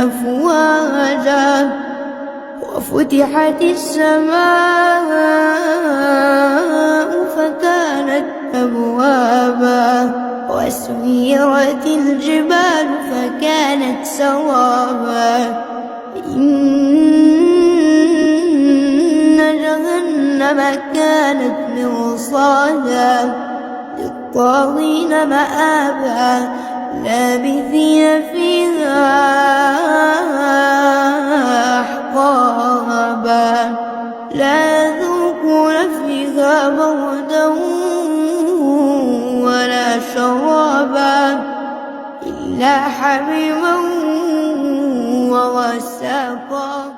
أفواجا وفتحت السماء فكانت أبوابا وسيرت الجبال فكانت سرابا إن جهنم كانت مرصادا للطاغين مآبا لابثين فيها أحقابا لا يذوقون فيها بردا ولا شرابا إلا حميما وغساقا.